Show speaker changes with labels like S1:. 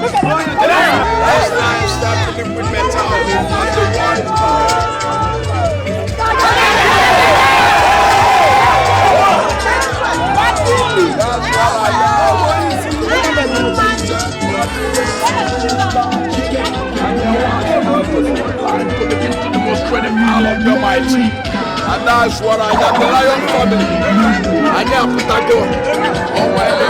S1: It's time start to live with mentality. That's the one. That's what I the most credit power of the mighty. And that's what I am, the Lion family. I am put that door. Oh, my God.